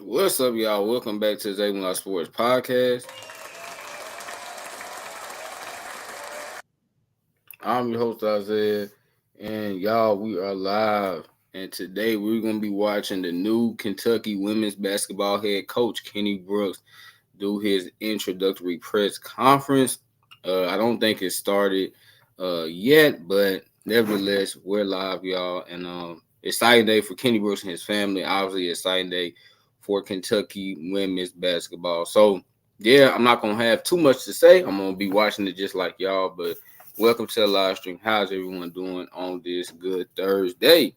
What's up, y'all? Welcome back to the Zayden Law Sports Podcast. I'm your host, Isaiah, and y'all, we are live. And today we're going to be watching the new Kentucky women's basketball head coach, Kenny Brooks, do his introductory press conference. I don't think it started yet, but nevertheless, we're live, y'all. And exciting day for Kenny Brooks and his family. Obviously, exciting day for Kentucky women's basketball. So, yeah, I'm not going to have too much to say. I'm going to be watching it just like y'all, but welcome to the live stream. How's everyone doing on this good Thursday?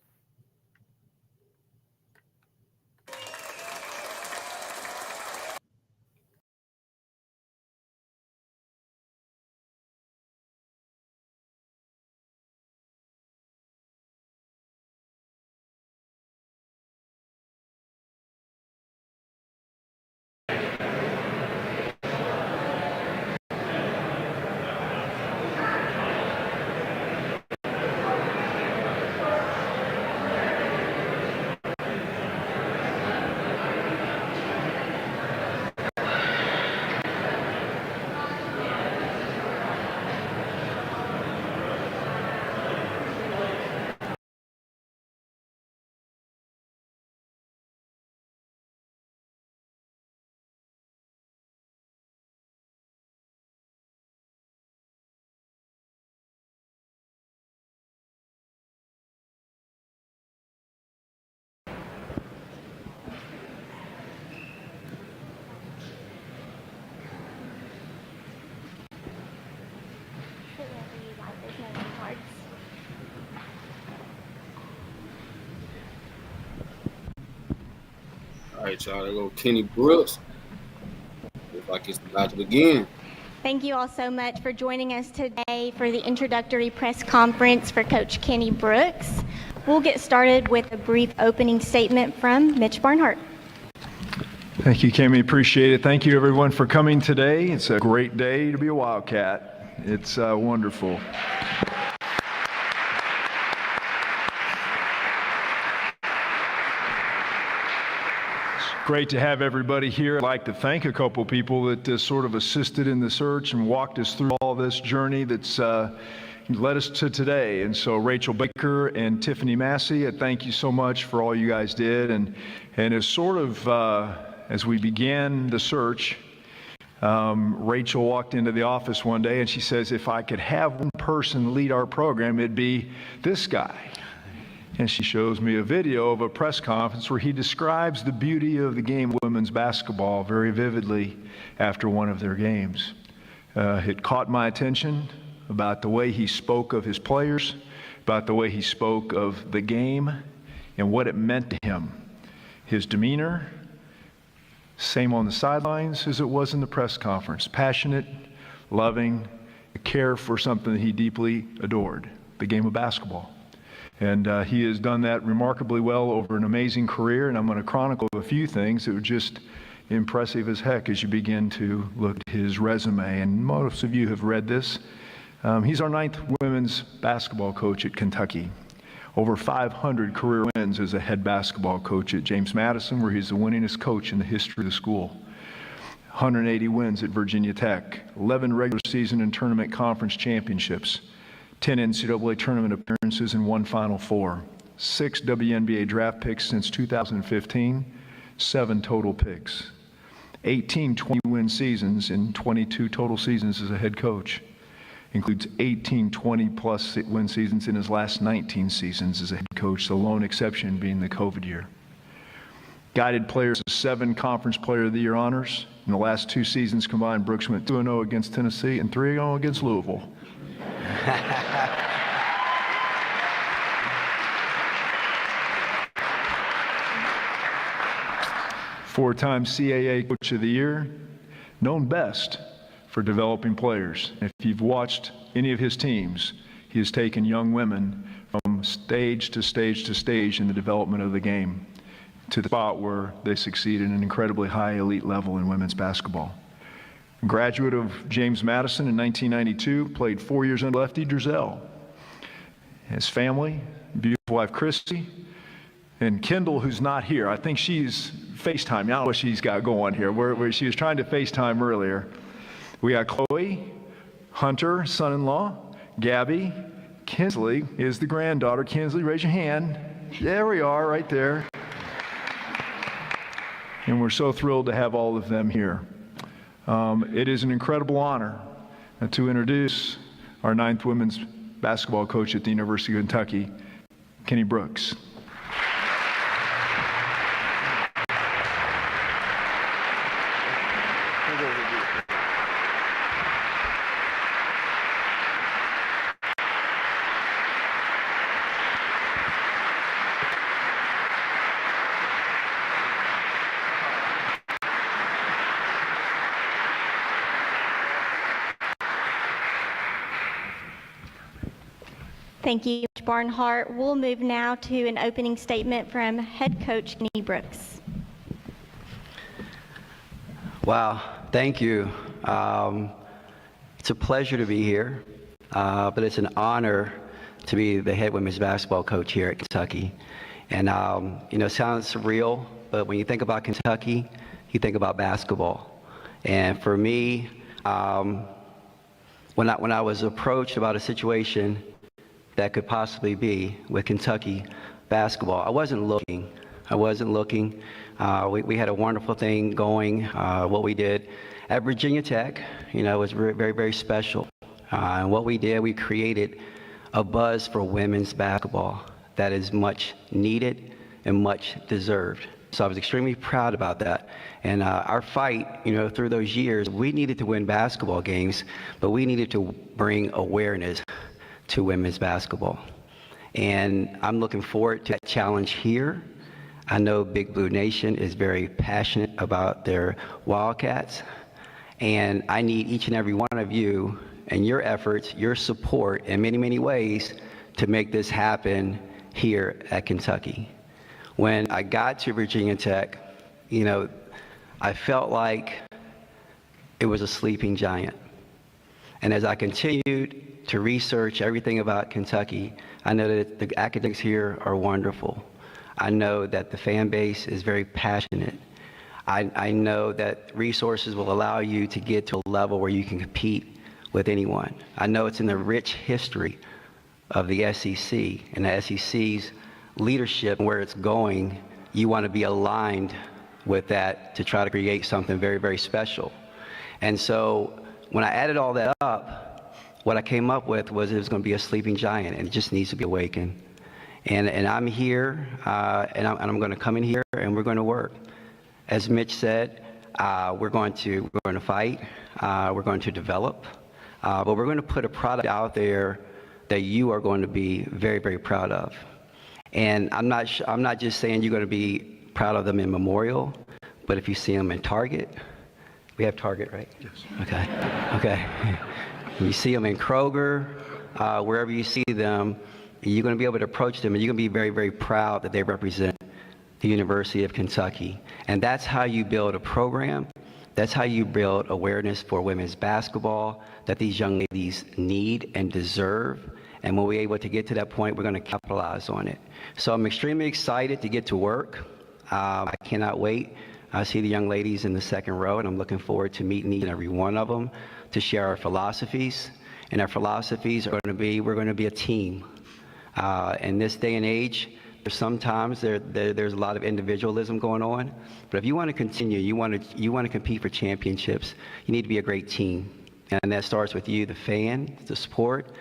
All right, y'all. There go Kenny Brooks. Looks like it's about to begin. Thank you all so much for joining us today for the introductory press conference for Coach Kenny Brooks. We'll get started with a brief opening statement from Mitch Barnhart. Thank you, Kimmy. Appreciate it. Thank you, everyone, for coming today. It's a great day to be a Wildcat. It's wonderful. Great to have everybody here. I'd like to thank a couple people that sort of assisted in the search and walked us through all this journey that's led us to today. And so Rachel Baker and Tiffany Massey, I thank you so much for all you guys did. And as sort of as we began the search, Rachel walked into the office one day and she says, if I could have one person lead our program, it'd be this guy. And she shows me a video of a press conference where he describes the beauty of the game of women's basketball very vividly after one of their games. It caught my attention about the way he spoke of his players, about the way he spoke of the game and what it meant to him. His demeanor, same on the sidelines as it was in the press conference. Passionate, loving, a care for something that he deeply adored, the game of basketball. And he has done that remarkably well over an amazing career, and I'm going to chronicle a few things that were just impressive as heck as you begin to look at his resume. And most of you have read this. He's our 9th women's basketball coach at Kentucky. Over 500 career wins as a head basketball coach at James Madison, where he's the winningest coach in the history of the school. 180 wins at Virginia Tech, 11 regular season and tournament conference championships, 10 NCAA tournament appearances and 1 Final Four, 6 WNBA draft picks since 2015, 7 total picks, 18 20-win seasons and 22 total seasons as a head coach. Includes 18 20-plus win seasons in his last 19 seasons as a head coach, the lone exception being the COVID year. Guided players to 7 Conference Player of the Year honors. In the last 2 seasons combined, Brooks went 2-0 against Tennessee and 3-0 against Louisville. 4-time CAA Coach of the Year, known best for developing players. If you've watched any of his teams, he has taken young women from stage to stage to stage in the development of the game to the spot where they succeed at an incredibly high elite level in women's basketball. Graduate of James Madison in 1992, played 4 years under Lefty Driesell. His family, beautiful wife Christy, and Kendall, who's not here. I think she's FaceTime. I don't know what she's got going here. Where she was trying to FaceTime earlier. We got Chloe, Hunter, son-in-law, Gabby, Kinsley is the granddaughter. Kinsley, raise your hand. There we are, right there. And we're so thrilled to have all of them here. It is an incredible honor to introduce our 9th women's basketball coach at the University of Kentucky, Kenny Brooks. Thank you, Coach Barnhart. We'll move now to an opening statement from head coach Kenny Brooks. Wow, thank you. It's a pleasure to be here, but it's an honor to be the head women's basketball coach here at Kentucky. And it sounds surreal, but when you think about Kentucky, you think about basketball. And for me, when I was approached about a situation that could possibly be with Kentucky basketball, I wasn't looking. We had a wonderful thing going. What we did at Virginia Tech, was very, very special. And what we did, we created a buzz for women's basketball that is much needed and much deserved. So I was extremely proud about that. And our fight, through those years, we needed to win basketball games, but we needed to bring awareness to women's basketball. And I'm looking forward to that challenge here. I know Big Blue Nation is very passionate about their Wildcats, and I need each and every one of you and your efforts, your support in many, many ways to make this happen here at Kentucky. When I got to Virginia Tech, I felt like it was a sleeping giant. And as I continued to research everything about Kentucky, I know that the academics here are wonderful. I know that the fan base is very passionate. I know that resources will allow you to get to a level where you can compete with anyone. I know it's in the rich history of the SEC and the SEC's leadership and where it's going. You want to be aligned with that to try to create something very, very special. And so when I added all that up, what I came up with was it was going to be a sleeping giant, and it just needs to be awakened. And I'm here, and I'm going to come in here, and we're going to work. As Mitch said, we're going to fight, we're going to develop, but we're going to put a product out there that you are going to be very, very proud of. And I'm not just saying you're going to be proud of them in Memorial, but if you see them in Target, we have Target, right? Yes. Okay. You see them in Kroger, wherever you see them, you're going to be able to approach them, and you're going to be very, very proud that they represent the University of Kentucky. And that's how you build a program. That's how you build awareness for women's basketball that these young ladies need and deserve. And when we're able to get to that point, we're going to capitalize on it. So I'm extremely excited to get to work. I cannot wait. I see the young ladies in the second row, and I'm looking forward to meeting each and every one of them to share our philosophies. And our philosophies are going to be, we're going to be a team. In this day and age, sometimes there's a lot of individualism going on. But if you want to continue, you want to compete for championships, you need to be a great team. And that starts with you, the fan, the support.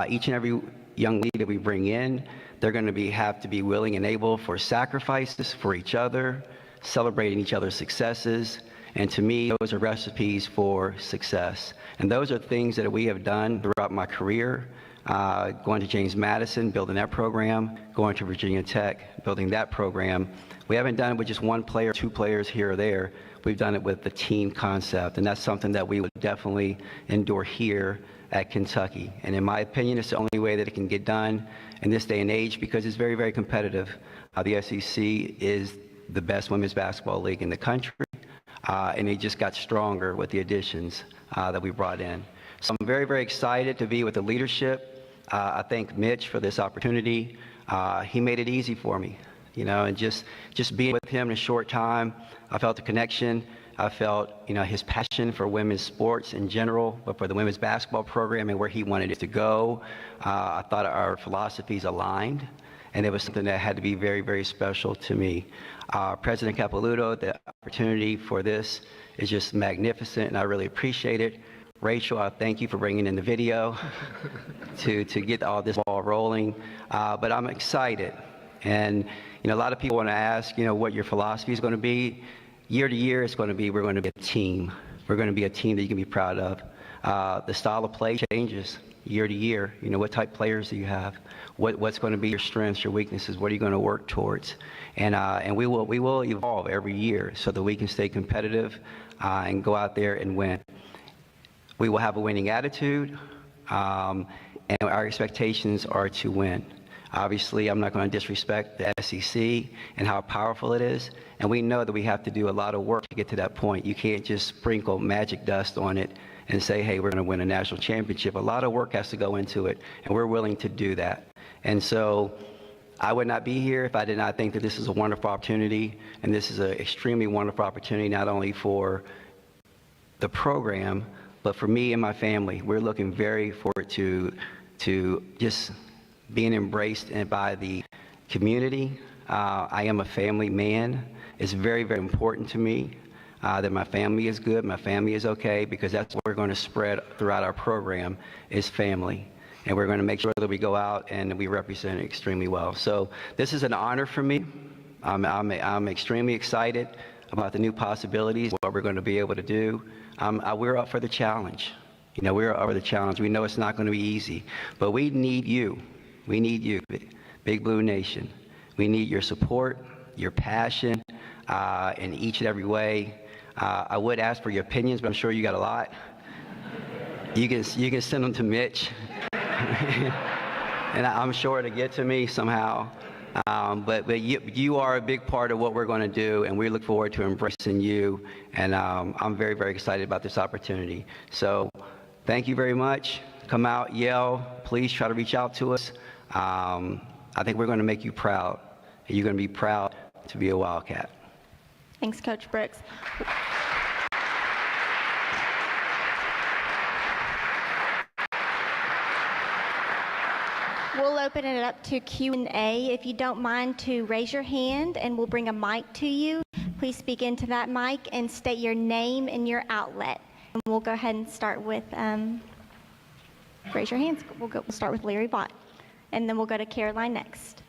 Each and every young leader that we bring in, they're going to have to be willing and able for sacrifices for each other, celebrating each other's successes. And to me, those are recipes for success. And those are things that we have done throughout my career, going to James Madison, building that program, going to Virginia Tech, building that program. We haven't done it with just one player, two players here or there. We've done it with the team concept, and that's something that we would definitely endure here at Kentucky. And in my opinion, it's the only way that it can get done in this day and age because it's very, very competitive. The SEC is the best women's basketball league in the country. And it just got stronger with the additions that we brought in. So I'm very, very excited to be with the leadership. I thank Mitch for this opportunity. He made it easy for me. and just being with him in a short time, I felt the connection. I felt, his passion for women's sports in general, but for the women's basketball program and where he wanted it to go. I thought our philosophies aligned, and it was something that had to be very, very special to me. President Capilouto, the opportunity for this is just magnificent, and I really appreciate it. Rachel, I thank you for bringing in the video to get all this ball rolling. But I'm excited, and a lot of people want to ask, what your philosophy is going to be. Year to year, we're going to be a team. We're going to be a team that you can be proud of. The style of play changes year to year. What type of players do you have? What's going to be your strengths, your weaknesses? What are you going to work towards? And we will evolve every year so that we can stay competitive and go out there and win. We will have a winning attitude, and our expectations are to win. Obviously, I'm not going to disrespect the SEC and how powerful it is, and we know that we have to do a lot of work to get to that point. You can't just sprinkle magic dust on it and say, hey, we're going to win a national championship. A lot of work has to go into it, and we're willing to do that. And so I would not be here if I did not think that this is a wonderful opportunity, and this is an extremely wonderful opportunity not only for the program, but for me and my family. We're looking very forward to just being embraced by the community. I am a family man. It's very, very important to me that my family is good, my family is okay, because that's what we're going to spread throughout our program is family. And we're going to make sure that we go out and we represent it extremely well. So this is an honor for me. I'm extremely excited about the new possibilities, what we're going to be able to do. We're up for the challenge. We're up for the challenge. We know it's not going to be easy, but we need you. We need you, Big Blue Nation. We need your support, your passion in each and every way. I would ask for your opinions, but I'm sure you got a lot. You can send them to Mitch, and I'm sure it'll get to me somehow. But you are a big part of what we're going to do, and we look forward to embracing you. And I'm very, very excited about this opportunity. So thank you very much. Come out, yell. Please try to reach out to us. I think we're going to make you proud, and you're going to be proud to be a Wildcat. Thanks, Coach Brooks. We'll open it up to Q&A. If you don't mind to raise your hand, and we'll bring a mic to you. Please speak into that mic and state your name and your outlet. And we'll go ahead and start with, raise your hands. We'll start with Larry Bott, and then we'll go to Caroline next.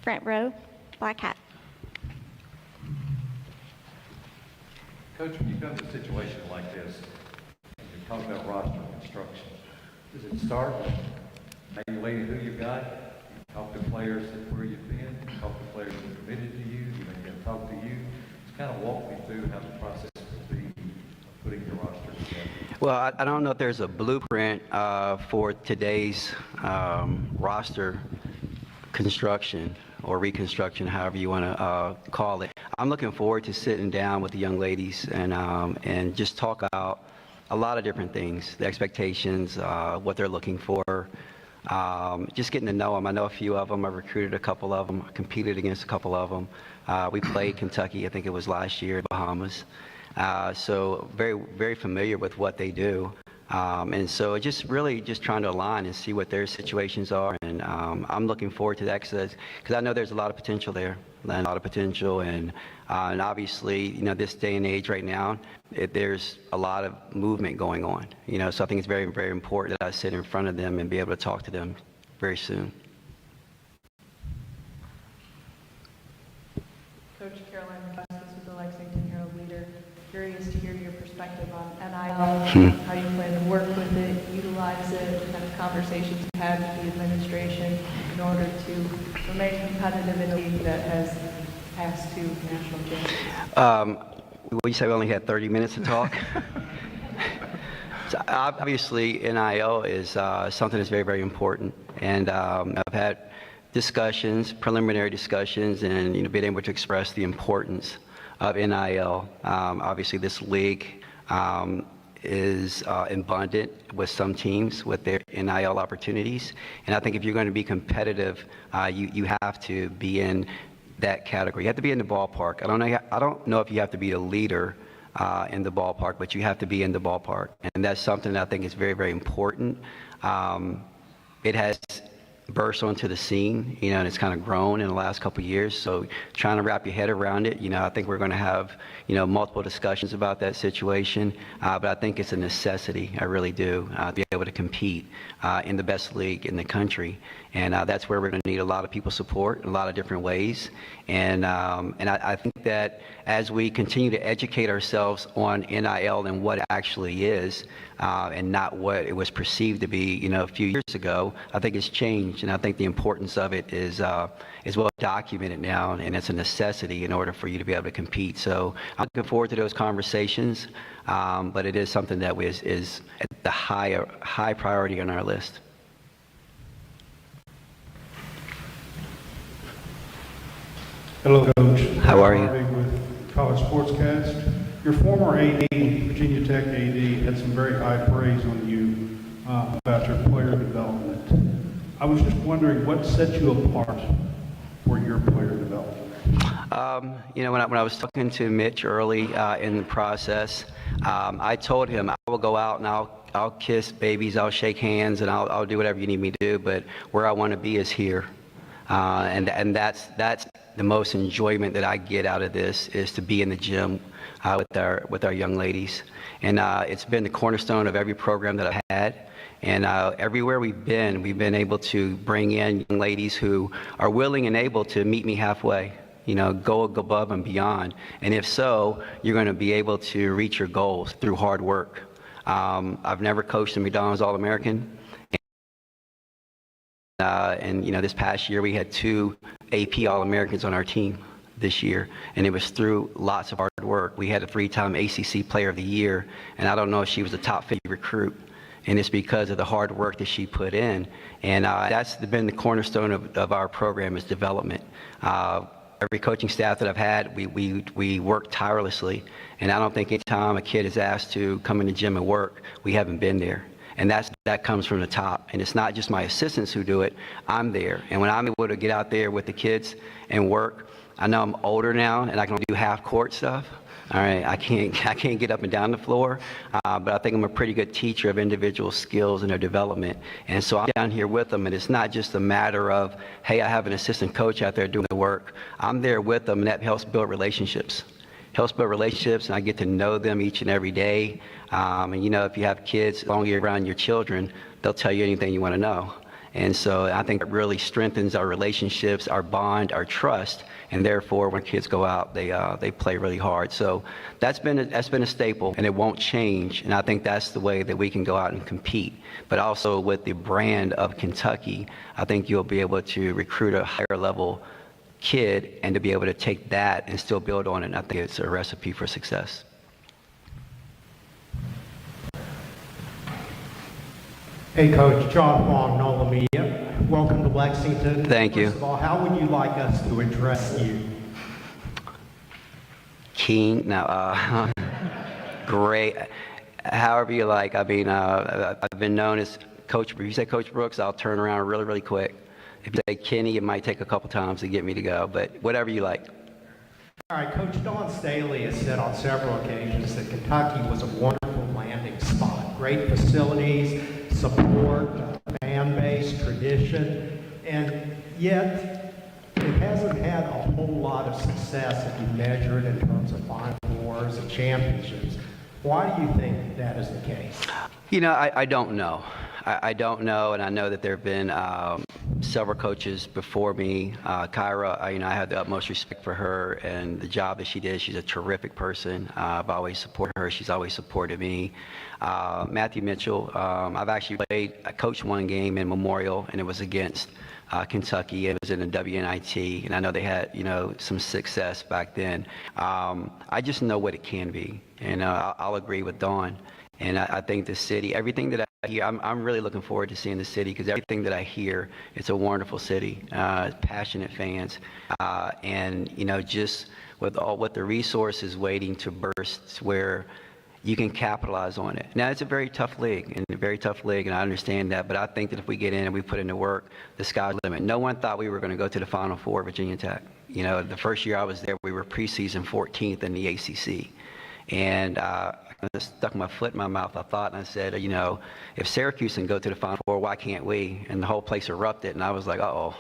Front row, black hat. Coach, when you come to a situation like this, you're talking about roster construction. Does it start with evaluating who you've got? You talk to players where you've been, you talk to players who are committed to you, you may get to talk to you. Just kind of walk me through how the process will be of putting your roster together. Well, I don't know if there's a blueprint for today's roster construction or reconstruction, however you want to call it. I'm looking forward to sitting down with the young ladies and just talk about a lot of different things, the expectations, what they're looking for, just getting to know them. I know a few of them. I recruited a couple of them. I competed against a couple of them. We played Kentucky, I think it was last year, Bahamas. So very, very familiar with what they do. And so just really just trying to align and see what their situations are. And I'm looking forward to that because I know there's a lot of potential there, and obviously, this day and age right now, there's a lot of movement going on, so I think it's very, very important that I sit in front of them and be able to talk to them very soon. Coach Caroline Vasquez with the Lexington Herald Leader. Curious to hear your perspective on NIL, how you plan to work with it, utilize it, what kind of conversations you had with the administration in order to remain competitive in a league that has passed to national champions. Will you say we only had 30 minutes to talk? So obviously, NIL is something that's very, very important, and I've had discussions, preliminary discussions, and been able to express the importance of NIL. Obviously, this league is abundant with some teams with their NIL opportunities. And I think if you're going to be competitive, you have to be in that category. You have to be in the ballpark. I don't know if you have to be a leader in the ballpark, but you have to be in the ballpark. And that's something that I think is very, very important. It has burst onto the scene, and it's kind of grown in the last couple of years. So trying to wrap your head around it, I think we're going to have, multiple discussions about that situation. But I think it's a necessity. I really do, to be able to compete in the best league in the country. And that's where we're going to need a lot of people's support in a lot of different ways. And I think that as we continue to educate ourselves on NIL and what it actually is, and not what it was perceived to be, a few years ago, I think it's changed. And I think the importance of it is well documented now, and it's a necessity in order for you to be able to compete. So I'm looking forward to those conversations, but it is something that is at the high priority on our list. Hello, Coach. How are you? With College Sportscast. Your former AD, Virginia Tech AD, had some very high praise on you about your player development. I was just wondering what set you apart for your player development? When I was talking to Mitch early in the process, I told him I will go out and I'll kiss babies, I'll shake hands, and I'll do whatever you need me to do, but where I want to be is here. And that's the most enjoyment that I get out of this, is to be in the gym with our young ladies. And it's been the cornerstone of every program that I've had. And everywhere we've been able to bring in young ladies who are willing and able to meet me halfway, go above and beyond. And if so, you're going to be able to reach your goals through hard work. I've never coached a McDonald's All-American. And this past year we had 2 AP All-Americans on our team this year, and it was through lots of hard work. We had a 3-time ACC Player of the Year, and I don't know if she was a top 50 recruit, and it's because of the hard work that she put in. And that's been the cornerstone of our program, is development. Every coaching staff that I've had, we work tirelessly, and I don't think any time a kid is asked to come in the gym and work, we haven't been there. And that comes from the top. And it's not just my assistants who do it, I'm there. And when I'm able to get out there with the kids and work, I know I'm older now and I can do half court stuff. All right, I can't get up and down the floor, but I think I'm a pretty good teacher of individual skills and their development. And so I'm down here with them, and it's not just a matter of, hey, I have an assistant coach out there doing the work. I'm there with them, and that helps build relationships. And I get to know them each and every day. And if you have kids, as long as you're around your children, they'll tell you anything you want to know. And so I think it really strengthens our relationships, our bond, our trust, and therefore when kids go out, they play really hard. So that's been a staple, and it won't change. And I think that's the way that we can go out and compete. But also with the brand of Kentucky, I think you'll be able to recruit a higher level kid and to be able to take that and still build on it. And I think it's a recipe for success. Hey, Coach. John Huang, NOLA Media. Welcome to Lexington. Thank you. First of all, how would you like us to address you? King? No, great. However you like. I mean, I've been known as Coach. If you say Coach Brooks, I'll turn around really, really quick. If you say Kenny, it might take a couple times to get me to go, but whatever you like. All right, Coach Dawn Staley has said on several occasions that Kentucky was a wonderful landing spot. Great facilities, support, fan base, tradition, and yet it hasn't had a whole lot of success if you measure it in terms of Final Fours and championships. Why do you think that is the case? I don't know. I don't know, and I know that there have been several coaches before me. Kyra, I have the utmost respect for her and the job that she did. She's a terrific person. I've always supported her. She's always supported me. Matthew Mitchell, I coached one game in Memorial, and it was against Kentucky. It was in the WNIT, and I know they had, some success back then. I just know what it can be, and I'll agree with Dawn. And I think the city, everything that I hear, I'm really looking forward to seeing the city, because everything that I hear, it's a wonderful city, passionate fans, and just with the resources waiting to burst, where you can capitalize on it. Now, it's a very tough league, and I understand that, but I think that if we get in and we put in the work, the sky's the limit. No one thought we were going to go to the Final Four at Virginia Tech. You know, the first year I was there, we were preseason 14th in the ACC. And I stuck my foot in my mouth, I thought, and I said, you know, if Syracuse can go to the Final Four, why can't we? And the whole place erupted, and I was like, uh-oh.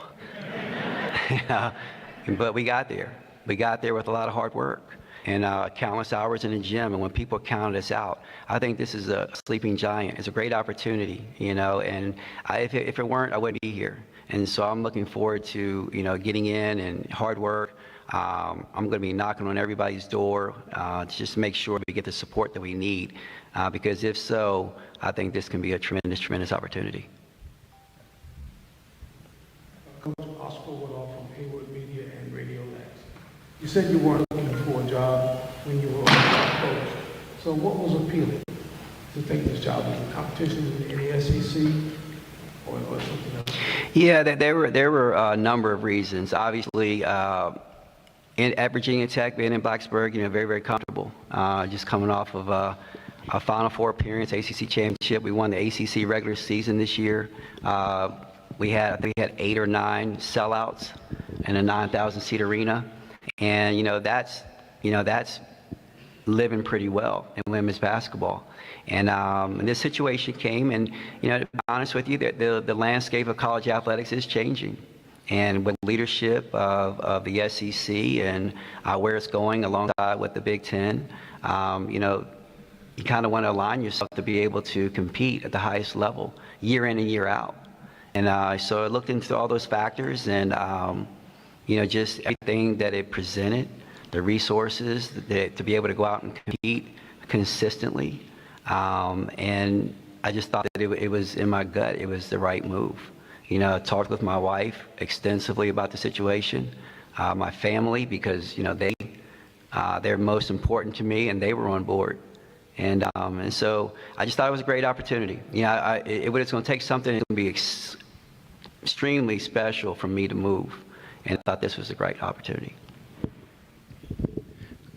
But we got there. We got there with a lot of hard work and countless hours in the gym. And when people counted us out, I think this is a sleeping giant. It's a great opportunity, you know, and if it weren't, I wouldn't be here. And so I'm looking forward to, you know, getting in and hard work. I'm going to be knocking on everybody's door to just make sure we get the support that we need. Because if so, I think this can be a tremendous, tremendous opportunity. Coach Oscar Woodall from Haywood Media and Radio Labs. You said you weren't looking for a job when you were a coach. So what was appealing to take this job? Was it competition in the SEC or something else? Yeah, there were a number of reasons. Obviously, at Virginia Tech, being in Blacksburg, you know, very, very comfortable. Just coming off of a Final Four appearance, ACC championship. We won the ACC regular season this year. We had 8 or 9 sellouts in a 9,000-seat arena, and you know that's living pretty well in women's basketball. And this situation came, and you know, to be honest with you, the landscape of college athletics is changing. And with leadership of the SEC and where it's going alongside with the Big Ten, you know, you kind of want to align yourself to be able to compete at the highest level year in and year out. And so I looked into all those factors, and you know, just everything that it presented, the resources to be able to go out and compete consistently. And I just thought that it was in my gut, it was the right move. You know, I talked with my wife extensively about the situation, my family, because, you know, they're most important to me, and they were on board. And so I just thought it was a great opportunity. You know, it's going to take something that's going to be extremely special for me to move. And I thought this was a great opportunity.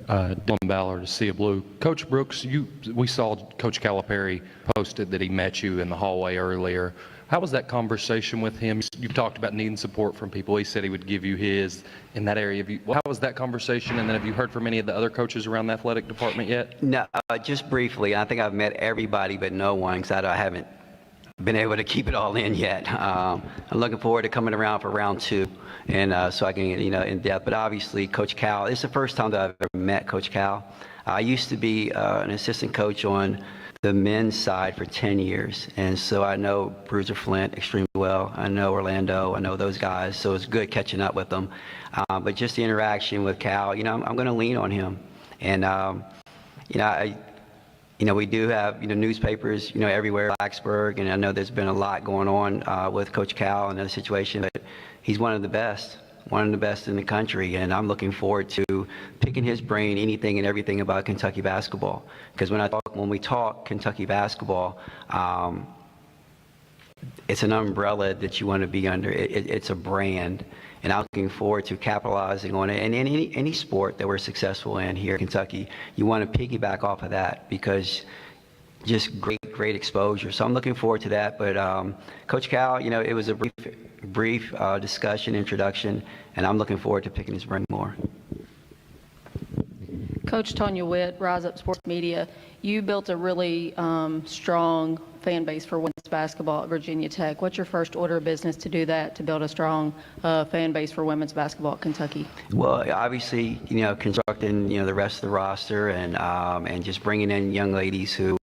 Dylan Ballard, Sea Blue. Coach Brooks, we saw Coach Calipari posted that he met you in the hallway earlier. How was that conversation with him? You've talked about needing support from people. He said he would give you his in that area. How was that conversation? And then have you heard from any of the other coaches around the athletic department yet? No, just briefly. I think I've met everybody but no one, because I haven't been able to keep it all in yet. I'm looking forward to coming around for round 2, and so I can, you know, in depth. But obviously, Coach Cal, it's the first time that I've ever met Coach Cal. I used to be an assistant coach on the men's side for 10 years, and so I know Bruiser Flint extremely well. I know Orlando. I know those guys, so it's good catching up with them. But just the interaction with Cal, you know, I'm going to lean on him, and you know, we do have, you know, newspapers, you know, everywhere, Blacksburg, and I know there's been a lot going on with Coach Cal and the situation, but he's one of the best in the country, and I'm looking forward to picking his brain, anything and everything about Kentucky basketball. Because when we talk Kentucky basketball, it's an umbrella that you want to be under. It's a brand, and I'm looking forward to capitalizing on it. And in any sport that we're successful in here in Kentucky, you want to piggyback off of that, because just great exposure. So I'm looking forward to that. But Coach Cal, you know, it was a brief discussion, introduction, and I'm looking forward to picking his brain more. Coach Tonya Witt, Rise Up Sports Media, you built a really strong fan base for women's basketball at Virginia Tech. What's your first order of business to do that, to build a strong fan base for women's basketball at Kentucky? Well, obviously, you know, constructing, you know, the rest of the roster, and just bringing in young ladies who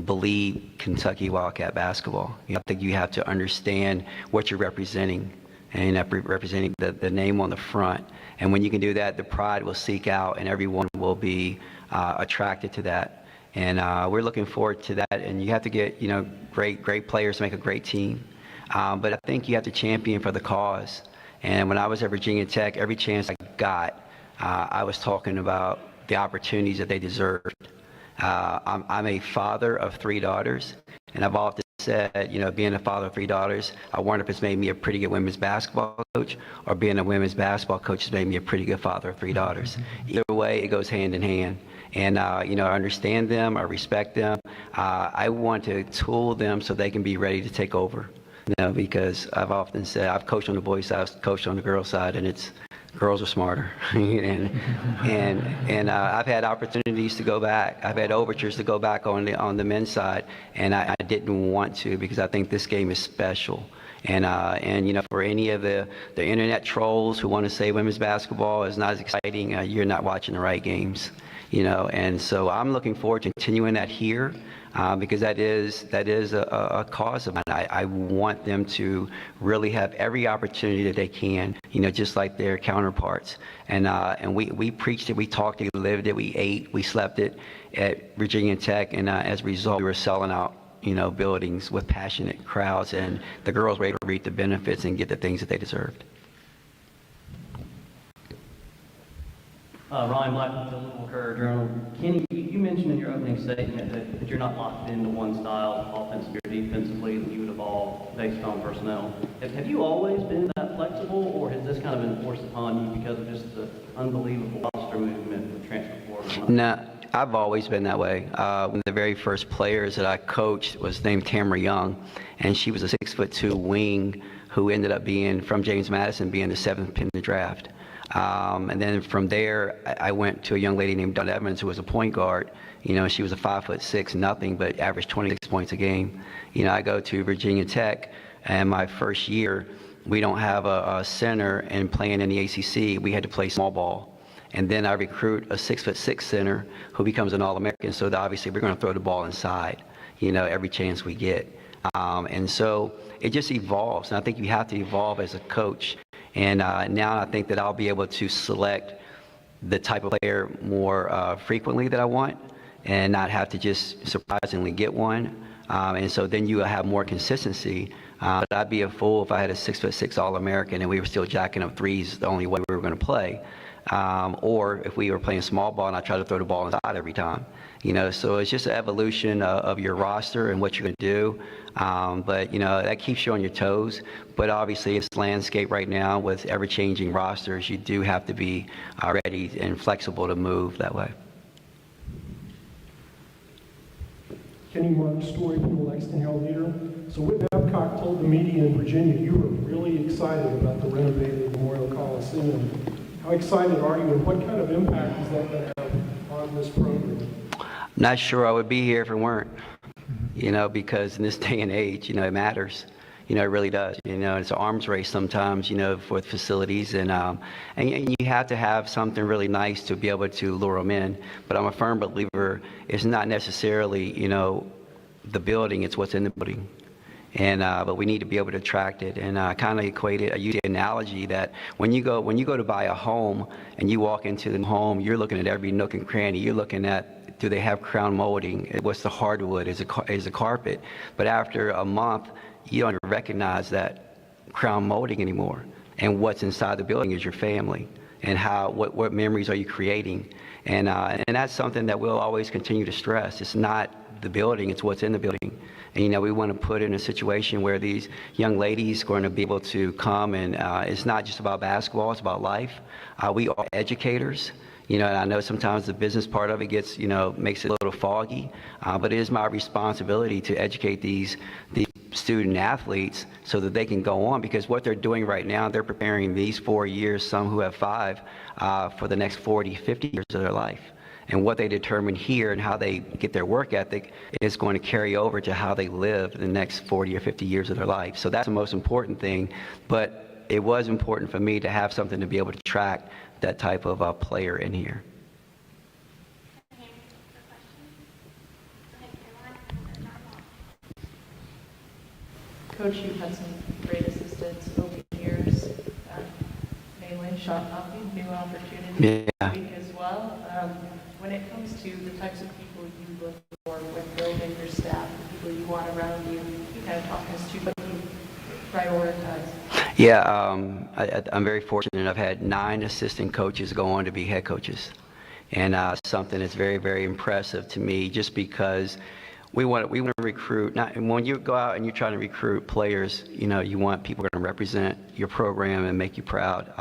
believe Kentucky Wildcat basketball. I think you have to understand what you're representing, and representing the name on the front. And when you can do that, the pride will seek out, and everyone will be attracted to that. And we're looking forward to that. And you have to get, you know, great players to make a great team. But I think you have to champion for the cause. And when I was at Virginia Tech, every chance I got, I was talking about the opportunities that they deserved. I'm a father of 3 daughters, and I've often said, you know, being a father of 3 daughters, I wonder if it's made me a pretty good women's basketball coach, or being a women's basketball coach has made me a pretty good father of 3 daughters. Either way, it goes hand in hand. And, I understand them, I respect them. I want to tool them so they can be ready to take over. Because I've often said, I've coached on the boys' side, I've coached on the girls' side, and girls are smarter. and I've had opportunities to go back. I've had overtures to go back on the men's side, and I didn't want to because I think this game is special. And for any of the internet trolls who want to say women's basketball is not as exciting, you're not watching the right games. And so I'm looking forward to continuing that here. Because that is a cause of mine. I want them to really have every opportunity that they can, just like their counterparts. And we preached it, we talked it, we lived it, we ate, we slept it at Virginia Tech, and as a result, we were selling out, buildings with passionate crowds, and the girls were able to reap the benefits and get the things that they deserved. Ryan Black with the Louisville Courier-Journal. Kenny, you mentioned in your opening statement that you're not locked into one style, offensively or defensively, that you would evolve based on personnel. Have you always been that flexible, or has this kind of been forced upon you because of just the unbelievable roster movement with transfer portal? No, I've always been that way. One of the very first players that I coached was named Tamara Young, and she was a 6'2" wing who ended up being, from James Madison, being the 7th pick in the draft. And then from there, I went to a young lady named Dawn Evans, who was a point guard. She was a 5'6", nothing, but averaged 26 points a game. I go to Virginia Tech, and my first year, we don't have a center, and playing in the ACC, we had to play small ball. And then I recruit a 6'6" center who becomes an All-American. So obviously, we're going to throw the ball inside, every chance we get. And so it just evolves. And I think you have to evolve as a coach. And now I think that I'll be able to select the type of player more frequently that I want and not have to just surprisingly get one. And so then you have more consistency. But I'd be a fool if I had a 6'6" All-American and we were still jacking up threes the only way we were going to play. Or if we were playing small ball and I try to throw the ball inside every time. So it's just an evolution of your roster and what you're going to do. But, that keeps you on your toes. But obviously, it's landscape right now with ever-changing rosters. You do have to be ready and flexible to move that way. Kenny Martin, story from the Lexington Herald-Leader. So Whit Babcock told the media in Virginia you were really excited about the renovated Memorial Coliseum. How excited are you, and what kind of impact is that going to have on this program? Not sure I would be here if it weren't, because in this day and age, it matters. It really does. It's an arms race sometimes, for facilities, and you have to have something really nice to be able to lure them in. But I'm a firm believer it's not necessarily, the building, it's what's in the building. And but we need to be able to attract it. And I kind of equated, I use the analogy that when you go to buy a home and you walk into the home, you're looking at every nook and cranny. You're looking at, do they have crown molding? What's the hardwood? Is it carpet? But after a month, you don't recognize that crown molding anymore. And what's inside the building is your family. And what memories are you creating? And that's something that we'll always continue to stress. It's not the building, it's what's in the building. And we want to put in a situation where these young ladies are going to be able to come, and it's not just about basketball, it's about life. We are educators. And I know sometimes the business part of it gets, makes it a little foggy, but it is my responsibility to educate these student athletes so that they can go on, because what they're doing right now, they're preparing these 4 years, some who have 5, for the next 40, 50 years of their life. And what they determine here and how they get their work ethic is going to carry over to how they live the next 40 or 50 years of their life. So that's the most important thing. But it was important for me to have something to be able to track that type of player in here. Coach, you've had some great assistants over the years. Mainly Sean Huffey, new opportunity this week as well. When it comes to the types of people you look for when building your staff, the people you want around you, you kind of talk us to what you prioritize. Yeah, I'm very fortunate. I've had 9 assistant coaches go on to be head coaches. And something that's very, very impressive to me, just because we want to recruit. When you go out and you're trying to recruit players, you want people who are going to represent your program and make you proud.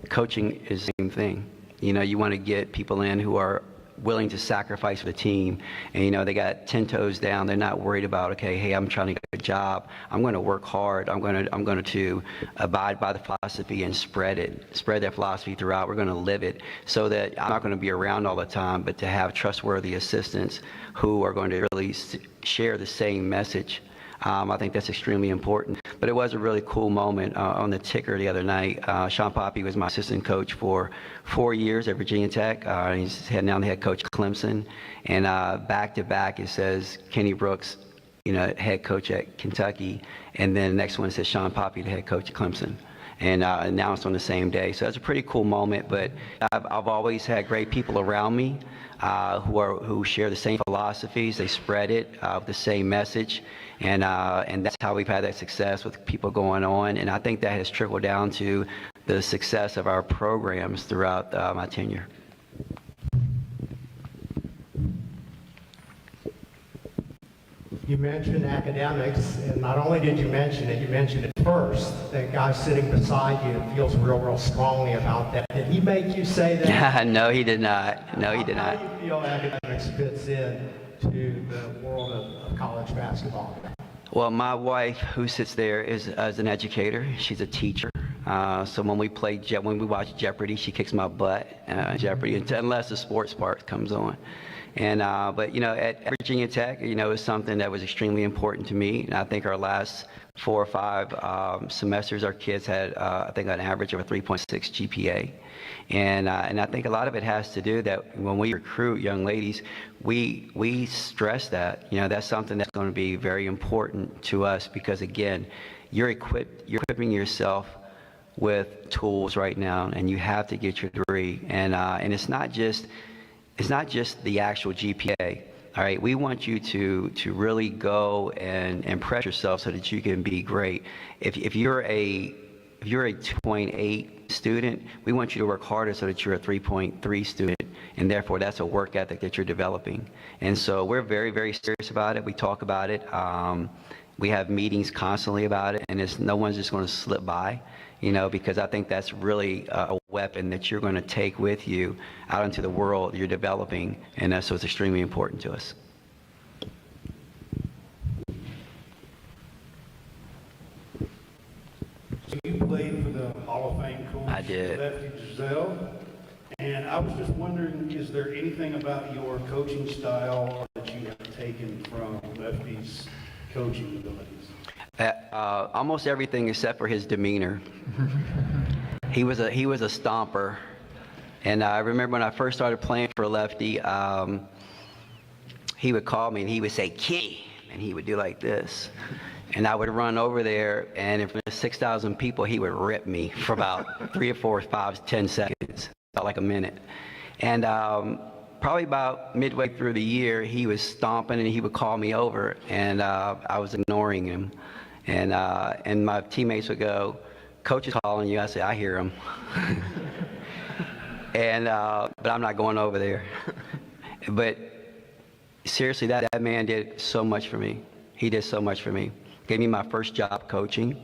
Coaching is the same thing. You want to get people in who are willing to sacrifice for the team. And, you know, they got 10 toes down. They're not worried about, okay, hey, I'm trying to get a job. I'm going to work hard. I'm going to abide by the philosophy and spread that philosophy throughout. We're going to live it so that I'm not going to be around all the time, but to have trustworthy assistants who are going to really share the same message. I think that's extremely important. But it was a really cool moment on the ticker the other night. Sean Poppy was my assistant coach for 4 years at Virginia Tech. He's now the head coach at Clemson. And back to back, it says Kenny Brooks, you know, head coach at Kentucky. And then the next one says Sean Poppy, the head coach at Clemson. And announced on the same day. So that's a pretty cool moment. But I've always had great people around me who share the same philosophies. They spread it with the same message. And that's how we've had that success with people going on. And I think that has trickled down to the success of our programs throughout my tenure. You mentioned academics, and not only did you mention it first. That guy sitting beside you feels real strongly about that. Did he make you say that? No, he did not. No, he did not. How do you feel academics fits in to the world of college basketball? Well, my wife, who sits there, is an educator. She's a teacher. So when we watch Jeopardy, she kicks my butt. Jeopardy, unless the sports part comes on. And but you know, at Virginia Tech, you know, it was something that was extremely important to me. And I think our last 4 or 5 semesters, our kids had I think an average of a 3.6 GPA. And I think a lot of it has to do that when we recruit young ladies, we stress that, you know, that's something that's going to be very important to us because again, you're equipping yourself with tools right now, and you have to get your degree. And it's not just the actual GPA. All right, we want you to really go and press yourself so that you can be great. If you're a 2.8 student, we want you to work harder so that you're a 3.3 student, and therefore that's a work ethic that you're developing. And so we're very serious about it. We talk about it. We have meetings constantly about it, and no one's just going to slip by, you know, because I think that's really a weapon that you're going to take with you out into the world you're developing, and so it's extremely important to us. So you played for the Hall of Fame coach, I did. Lefty Giselle, and I was just wondering, is there anything about your coaching style that you have taken from Lefty's coaching abilities? Almost everything except for his demeanor. He was a stomper, and I remember when I first started playing for Lefty, he would call me and he would say, "Kenny," and he would do like this. And I would run over there, and in front of 6,000 people, he would rip me for about 3 or 4 or 5, 10 seconds, about like a minute. And probably about midway through the year, he was stomping, and he would call me over, and I was ignoring him. And my teammates would go, "Coach is calling you." I say, "I hear him." But I'm not going over there. But seriously, that man did so much for me. He did so much for me. Gave me my first job coaching.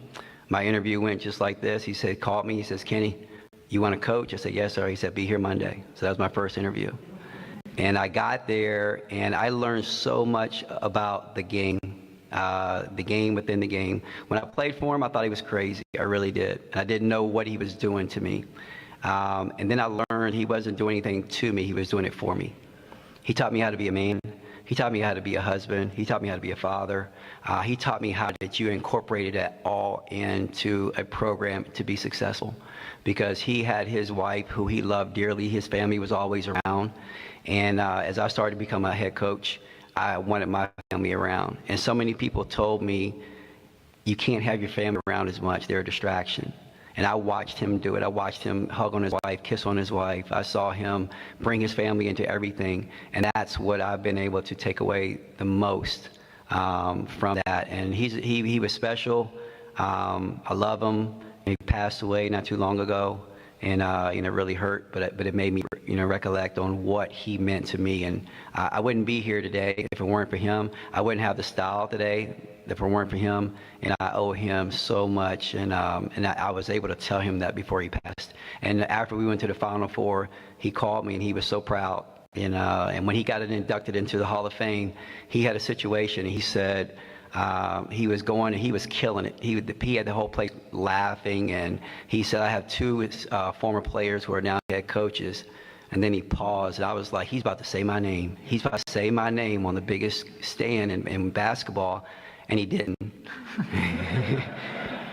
My interview went just like this. He called me. He says, "Kenny, you want to coach?" I said, "Yes, sir." He said, "Be here Monday." So that was my first interview. And I got there, and I learned so much about the game within the game. When I played for him, I thought he was crazy. I really did. And I didn't know what he was doing to me. And then I learned he wasn't doing anything to me. He was doing it for me. He taught me how to be a man. He taught me how to be a husband. He taught me how to be a father. He taught me how that you incorporated it all into a program to be successful. Because he had his wife, who he loved dearly. His family was always around. And as I started to become a head coach, I wanted my family around. And so many people told me, "You can't have your family around as much. They're a distraction." And I watched him do it. I watched him hug on his wife, kiss on his wife. I saw him bring his family into everything. And that's what I've been able to take away the most from that. And he was special. I love him. He passed away not too long ago. And it really hurt, but it made me recollect on what he meant to me. And I wouldn't be here today if it weren't for him. I wouldn't have the style today if it weren't for him. And I owe him so much. And I was able to tell him that before he passed. And after we went to the Final Four, he called me and he was so proud. And when he got inducted into the Hall of Fame, he had a situation. He said he was going and he was killing it. He had the whole place laughing, and he said, I have two former players who are now head coaches. And then he paused, and I was like, he's about to say my name. He's about to say my name on the biggest stand in basketball, and he didn't.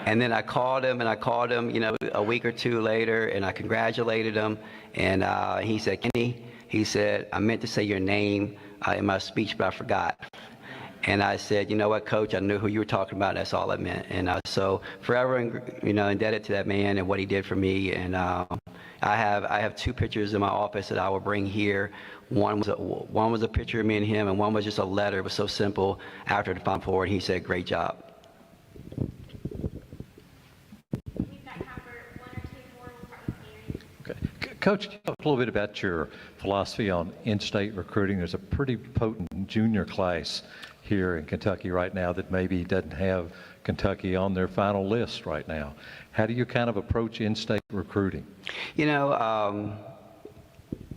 And then I called him, a week or two later, and I congratulated him. And he said, Kenny, he said, I meant to say your name in my speech, but I forgot. And I said, you know what, Coach, I knew who you were talking about. That's all I meant. And so forever, indebted to that man and what he did for me. And I have two pictures in my office that I will bring here. One was a picture of me and him, and one was just a letter. It was so simple. After the Final Four, and he said, great job. Coach, talk a little bit about your philosophy on in-state recruiting. There's a pretty potent junior class here in Kentucky right now that maybe doesn't have Kentucky on their final list right now. How do you kind of approach in-state recruiting?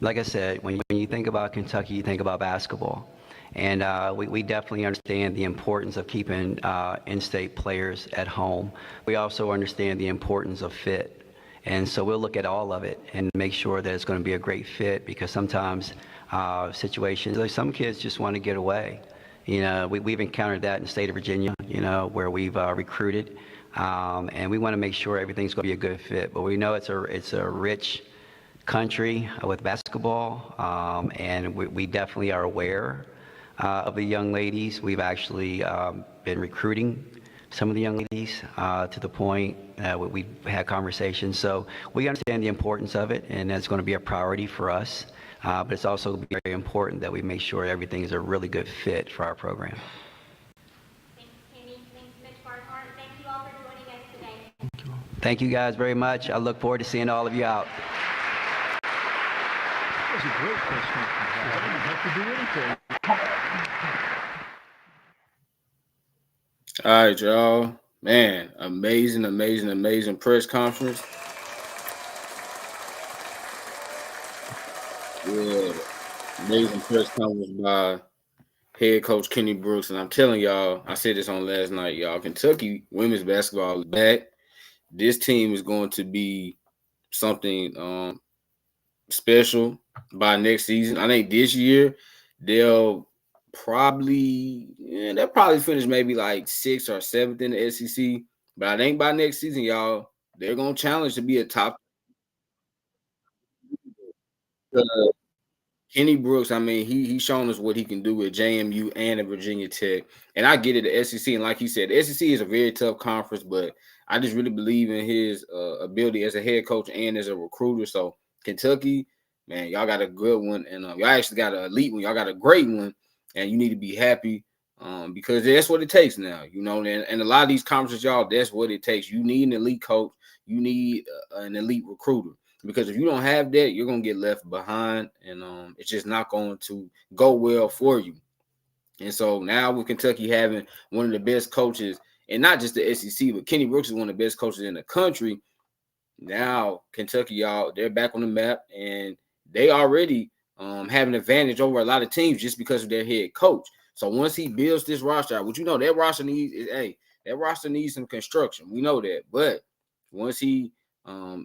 Like I said, when you think about Kentucky, you think about basketball. And we definitely understand the importance of keeping in-state players at home. We also understand the importance of fit. And so we'll look at all of it and make sure that it's going to be a great fit, because sometimes situations, like some kids just want to get away. We've encountered that in the state of Virginia, where we've recruited, and we want to make sure everything's going to be a good fit. But we know it's a rich country with basketball, and we definitely are aware of the young ladies. We've actually been recruiting some of the young ladies to the point we've had conversations. So we understand the importance of it, and that's going to be a priority for us. But it's also very important that we make sure everything is a really good fit for our program. Thanks, Kenny. Thanks, Mitch Barthart. Thank you all for joining us today. Thank you guys very much. I look forward to seeing all of you out. That was a great press conference. I didn't have to do anything. All right, y'all. Man, amazing press conference. Yeah, amazing press conference by head coach Kenny Brooks. And I'm telling y'all, I said this on last night, y'all, Kentucky women's basketball is back. This team is going to be something special by next season. I think this year they'll probably finish maybe like 6th or 7th in the SEC. But I think by next season, y'all, they're gonna challenge to be a top. Kenny Brooks, I mean, he's shown us what he can do at JMU and at Virginia Tech. And I get it, the SEC, and like he said, the SEC is a very tough conference, but I just really believe in his ability as a head coach and as a recruiter. So Kentucky, man, y'all got a good one, and y'all actually got an elite one. Y'all got a great one, and you need to be happy because that's what it takes now, and a lot of these conferences, y'all, that's what it takes. You need an elite coach. You need an elite recruiter. Because if you don't have that, you're going to get left behind, and it's just not going to go well for you. And so now with Kentucky having one of the best coaches, and not just the SEC, but Kenny Brooks is one of the best coaches in the country. Now Kentucky, y'all, they're back on the map, and they already have an advantage over a lot of teams just because of their head coach. So once he builds this roster out, which that roster needs some construction. We know that. But once he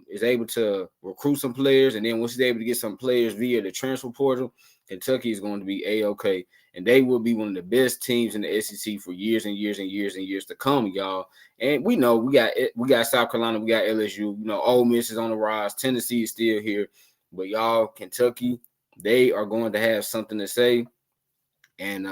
is able to recruit some players, and then once he's able to get some players via the transfer portal, Kentucky is going to be A-OK, and they will be one of the best teams in the SEC for years and years and years and years to come, y'all. And we know we got South Carolina, we got LSU, Ole Miss is on the rise, Tennessee is still here, but y'all, Kentucky, they are going to have something to say, and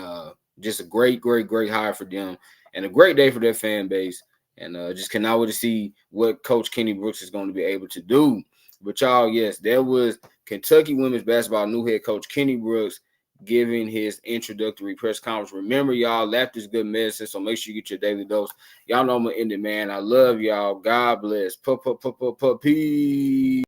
just a great hire for them, and a great day for their fan base. And just cannot wait to see what Coach Kenny Brooks is going to be able to do. But y'all, yes, there was Kentucky women's basketball new head coach Kenny Brooks giving his introductory press conference. Remember, y'all, laughter is good medicine, so make sure you get your daily dose. Y'all know I'm going to end it, man. I love y'all. God bless. Peace.